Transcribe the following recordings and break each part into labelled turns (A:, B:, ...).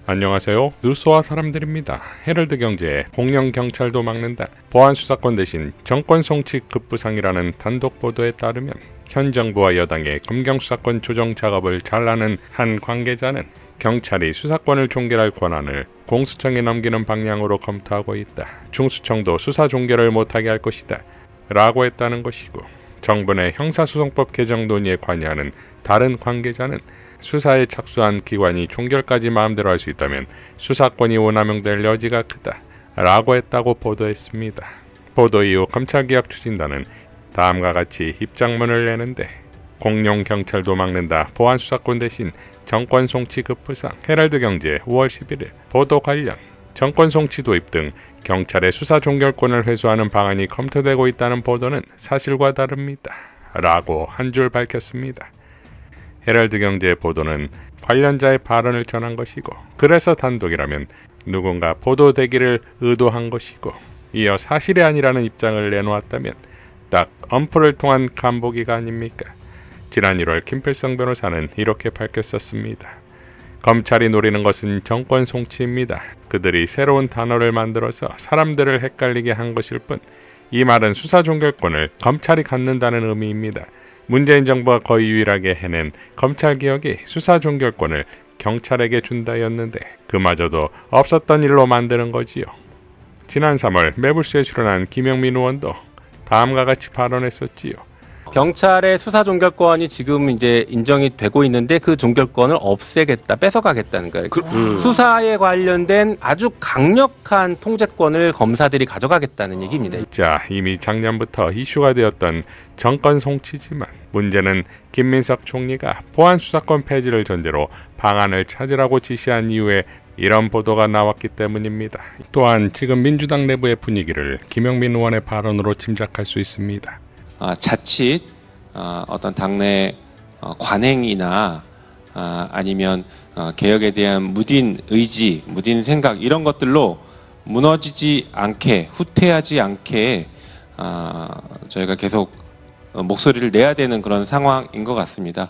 A: 안녕하세요. 뉴스와 사람들입니다. 헤럴드 경제의 공영 경찰도 막는다. 보안 수사권 대신 정권 송치 급부상이라는 단독 보도에 따르면 현 정부와 여당의 검경 수사권 조정 작업을 잘라는 한 관계자는 경찰이 수사권을 종결할 권한을 공수처에 넘기는 방향으로 검토하고 있다. 중수청도 수사 종결을 못하게 할 것이다. 라고 했다는 것이고, 정부 내 형사소송법 개정 논의에 관여하는 다른 관계자는 수사에 착수한 기관이 종결까지 마음대로 할 수 있다면 수사권이 오남용될 여지가 크다 라고 했다고 보도했습니다. 보도 이후 검찰개혁 추진단은 다음과 같이 입장문을 내는데, 공룡 경찰도 막는다. 보안 수사권 대신 정권 송치 급부상. 헤럴드 경제 5월 11일 보도 관련. 정권 송치 도입 등 경찰의 수사 종결권을 회수하는 방안이 검토되고 있다는 보도는 사실과 다릅니다. 라고 한 줄 밝혔습니다. 헤럴드 경제의 보도는 관련자의 발언을 전한 것이고, 그래서 단독이라면 누군가 보도되기를 의도한 것이고, 이어 사실이 아니라는 입장을 내놓았다면 딱 엄포를 통한 간보기가 아닙니까? 지난 1월 김필성 변호사는 이렇게 밝혔었습니다. 검찰이 노리는 것은 정권 송치입니다. 그들이 새로운 단어를 만들어서 사람들을 헷갈리게 한 것일 뿐, 이 말은 수사 종결권을 검찰이 갖는다는 의미입니다. 문재인 정부가 거의 유일하게 해낸 검찰개혁이 수사 종결권을 경찰에게 준다였는데, 그마저도 없었던 일로 만드는 거지요. 지난 3월 매불쇼에 출연한 김영민 의원도 다음과 같이 발언했었지요.
B: 경찰의 수사 종결권이 지금 이제 인정이 되고 있는데 그 종결권을 없애겠다, 뺏어가겠다는 거예요. 수사에 관련된 아주 강력한 통제권을 검사들이 가져가겠다는 얘기입니다.
A: 자, 이미 작년부터 이슈가 되었던 정권 송치지만, 문제는 김민석 총리가 보안 수사권 폐지를 전제로 방안을 찾으라고 지시한 이후에 이런 보도가 나왔기 때문입니다. 또한 지금 민주당 내부의 분위기를 김영민 의원의 발언으로 짐작할 수 있습니다.
C: 자칫 어떤 당내 관행이나 아니면 개혁에 대한 무딘 의지, 무딘 생각, 이런 것들로 무너지지 않게, 후퇴하지 않게 저희가 계속 목소리를 내야 되는 그런 상황인 것 같습니다.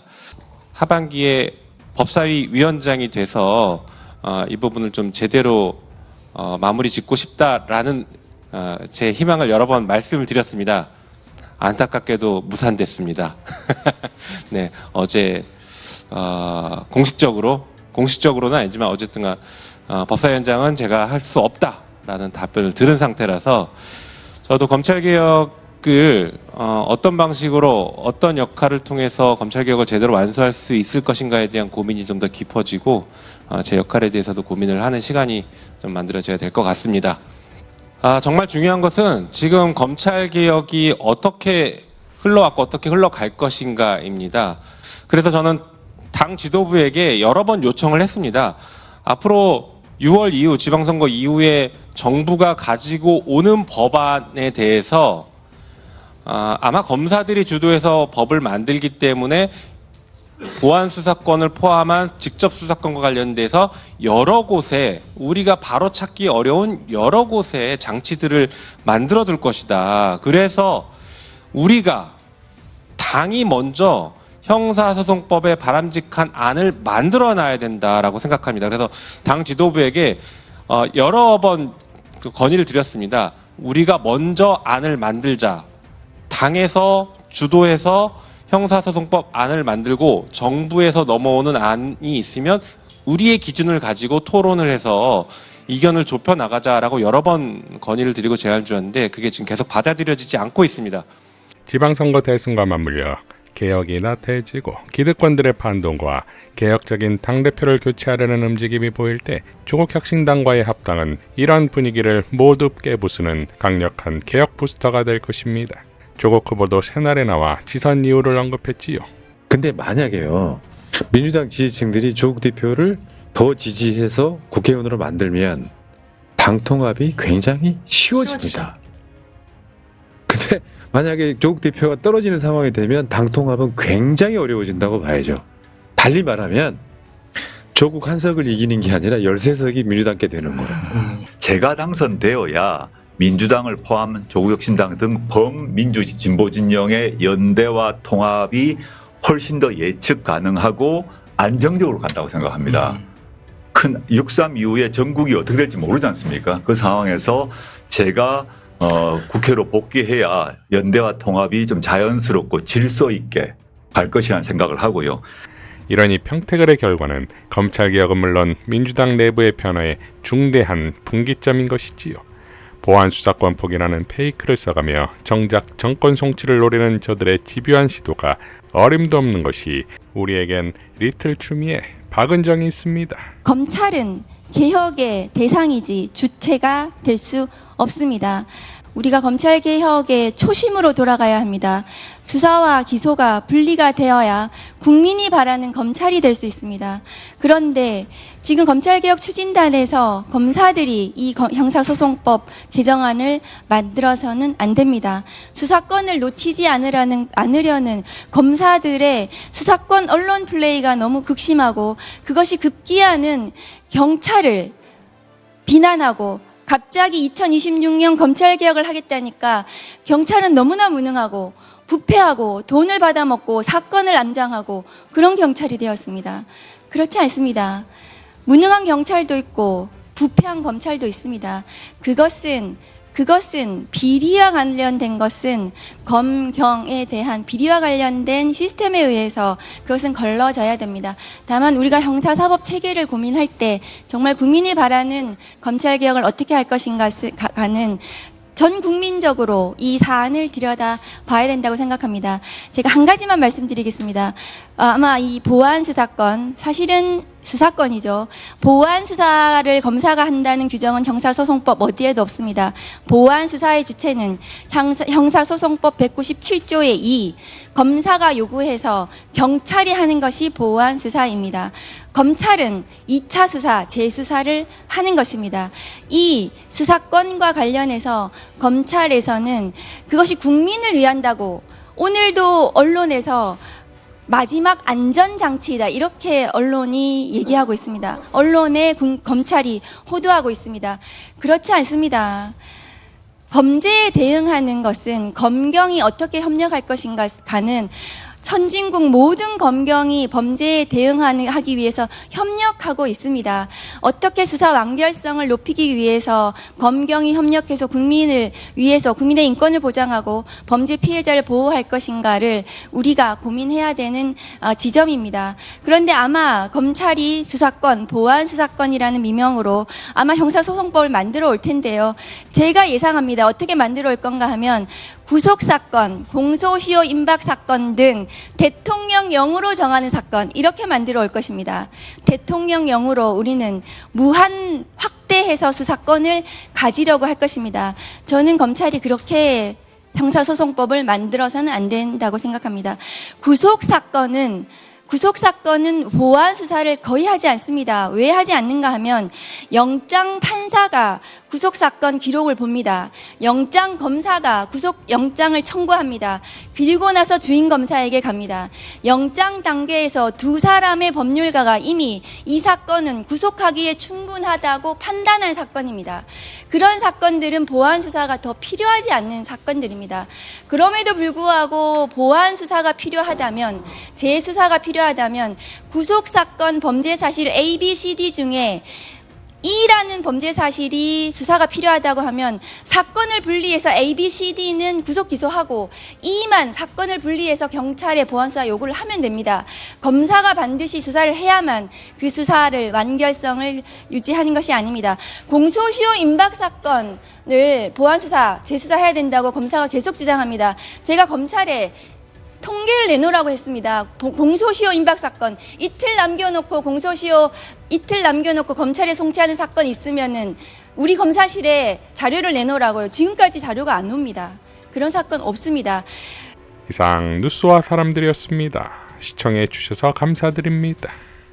C: 하반기에 법사위 위원장이 돼서 이 부분을 좀 제대로 마무리 짓고 싶다라는 제 희망을 여러 번 말씀을 드렸습니다. 안타깝게도 무산됐습니다. 네, 어제 공식적으로는 아니지만 어쨌든 법사위원장은 제가 할 수 없다라는 답변을 들은 상태라서, 저도 검찰개혁을 어떤 방식으로, 어떤 역할을 통해서 검찰개혁을 제대로 완수할 수 있을 것인가에 대한 고민이 좀 더 깊어지고, 제 역할에 대해서도 고민을 하는 시간이 좀 만들어져야 될 것 같습니다. 정말 중요한 것은 지금 검찰개혁이 어떻게 흘러왔고 어떻게 흘러갈 것인가입니다. 그래서 저는 당 지도부에게 여러 번 요청을 했습니다. 앞으로 6월 이후, 지방선거 이후에 정부가 가지고 오는 법안에 대해서 아마 검사들이 주도해서 법을 만들기 때문에 보안 수사권을 포함한 직접 수사권과 관련돼서 여러 곳에, 우리가 바로 찾기 어려운 여러 곳에 장치들을 만들어 둘 것이다. 그래서 우리가, 당이 먼저 형사소송법에 바람직한 안을 만들어 놔야 된다라고 생각합니다. 그래서 당 지도부에게 여러 번 건의를 드렸습니다. 우리가 먼저 안을 만들자. 당에서 주도해서 형사소송법 안을 만들고 정부에서 넘어오는 안이 있으면 우리의 기준을 가지고 토론을 해서 이견을 좁혀나가자라고 여러 번 건의를 드리고 제안을 주었는데, 그게 지금 계속 받아들여지지 않고 있습니다.
A: 지방선거 대선과 맞물려 개혁이 나태해지고 기득권들의 반동과 개혁적인 당대표를 교체하려는 움직임이 보일 때, 조국혁신당과의 합당은 이런 분위기를 모두 깨부수는 강력한 개혁 부스터가 될 것입니다. 조국 후보도 새날에 나와 지선 이유를 언급했지요.
D: 근데 만약에요, 민주당 지지층들이 조국 대표를 더 지지해서 국회의원으로 만들면 당 통합이 굉장히 쉬워집니다. 근데 만약에 조국 대표가 떨어지는 상황이 되면 당 통합은 굉장히 어려워진다고 봐야죠. 달리 말하면 조국 한석을 이기는 게 아니라 13석이 민주당께 되는 거예요.
E: 제가 당선되어야 민주당을 포함한 조국혁신당 등 범민주주의 진보 진영의 연대와 통합이 훨씬 더 예측 가능하고 안정적으로 간다고 생각합니다. 큰 6.3 이후에 전국이 어떻게 될지 모르지 않습니까? 그 상황에서 제가 국회로 복귀해야 연대와 통합이 좀 자연스럽고 질서 있게 갈 것이라는 생각을 하고요.
A: 이러니 평택을의 결과는 검찰개혁은 물론 민주당 내부의 변화에 중대한 분기점인 것이지요. 보안 수사권 포기라는 페이크를 써가며 정작 정권 송치를 노리는 저들의 집요한 시도가 어림도 없는 것이 우리에겐 리틀 추미의 박은정이 있습니다.
F: 검찰은 개혁의 대상이지 주체가 될 수 없습니다. 우리가 검찰개혁의 초심으로 돌아가야 합니다. 수사와 기소가 분리가 되어야 국민이 바라는 검찰이 될 수 있습니다. 그런데 지금 검찰개혁 추진단에서 검사들이 이 형사소송법 개정안을 만들어서는 안 됩니다. 수사권을 놓치지 않으려는 검사들의 수사권 언론 플레이가 너무 극심하고 그것이 급기야는 경찰을 비난하고 갑자기 2026년 검찰개혁을 하겠다니까 경찰은 너무나 무능하고 부패하고 돈을 받아먹고 사건을 암장하고 그런 경찰이 되었습니다. 그렇지 않습니다. 무능한 경찰도 있고 부패한 검찰도 있습니다. 그것은 비리와 관련된 것은 검경에 대한 비리와 관련된 시스템에 의해서 그것은 걸러져야 됩니다. 다만 우리가 형사사법 체계를 고민할 때 정말 국민이 바라는 검찰개혁을 어떻게 할 것인가는 전 국민적으로 이 사안을 들여다 봐야 된다고 생각합니다. 제가 한 가지만 말씀드리겠습니다. 아마 이 보안 수사권, 사실은 수사권이죠. 보안 수사를 검사가 한다는 규정은 형사소송법 어디에도 없습니다. 보안 수사의 주체는 형사소송법 197조의 2, 검사가 요구해서 경찰이 하는 것이 보안 수사입니다. 검찰은 2차 수사, 재수사를 하는 것입니다. 이 수사권과 관련해서 검찰에서는 그것이 국민을 위한다고 오늘도 언론에서 마지막 안전장치이다 이렇게 언론이 얘기하고 있습니다. 언론에 검찰이 호도하고 있습니다. 그렇지 않습니다. 범죄에 대응하는 것은 검경이 어떻게 협력할 것인가는 선진국 모든 검경이 범죄에 대응하기 위해서 협력하고 있습니다. 어떻게 수사 완결성을 높이기 위해서 검경이 협력해서 국민을 위해서 국민의 인권을 보장하고 범죄 피해자를 보호할 것인가를 우리가 고민해야 되는 지점입니다. 그런데 아마 검찰이 수사권, 보안 수사권이라는 미명으로 아마 형사소송법을 만들어 올 텐데요. 제가 예상합니다. 어떻게 만들어 올 건가 하면 구속사건, 공소시효 임박사건 등 대통령령으로 정하는 사건 이렇게 만들어 올 것입니다. 대통령령으로 우리는 무한 확대해서 수사권을 가지려고 할 것입니다. 저는 검찰이 그렇게 형사소송법을 만들어서는 안 된다고 생각합니다. 구속사건은 보안 수사를 거의 하지 않습니다. 왜 하지 않는가 하면 영장 판사가 구속사건 기록을 봅니다. 영장 검사가 구속영장을 청구합니다. 그리고 나서 주인 검사에게 갑니다. 영장 단계에서 두 사람의 법률가가 이미 이 사건은 구속하기에 충분하다고 판단한 사건입니다. 그런 사건들은 보안 수사가 더 필요하지 않는 사건들입니다. 그럼에도 불구하고 보안 수사가 필요하다면, 재수사가 필요하다면 구속사건 범죄 사실 A, B, C, D 중에 E라는 범죄 사실이 수사가 필요하다고 하면 사건을 분리해서 A, B, C, D는 구속 기소하고 E만 사건을 분리해서 경찰에 보안수사 요구를 하면 됩니다. 검사가 반드시 수사를 해야만 그 수사를 완결성을 유지하는 것이 아닙니다. 공소시효 임박 사건을 보안수사, 재수사해야 된다고 검사가 계속 주장합니다. 제가 검찰에 통계를 내놓으라고 했습니다. 공소시효 임박 사건 이틀 남겨놓고 검찰에 송치하는 사건 있으면은 우리 검사실에 자료를 내놓으라고요. 지금까지 자료가 안 옵니다. 그런 사건 없습니다.
A: 이상 뉴스와 사람들이었습니다. 시청해 주셔서 감사드립니다.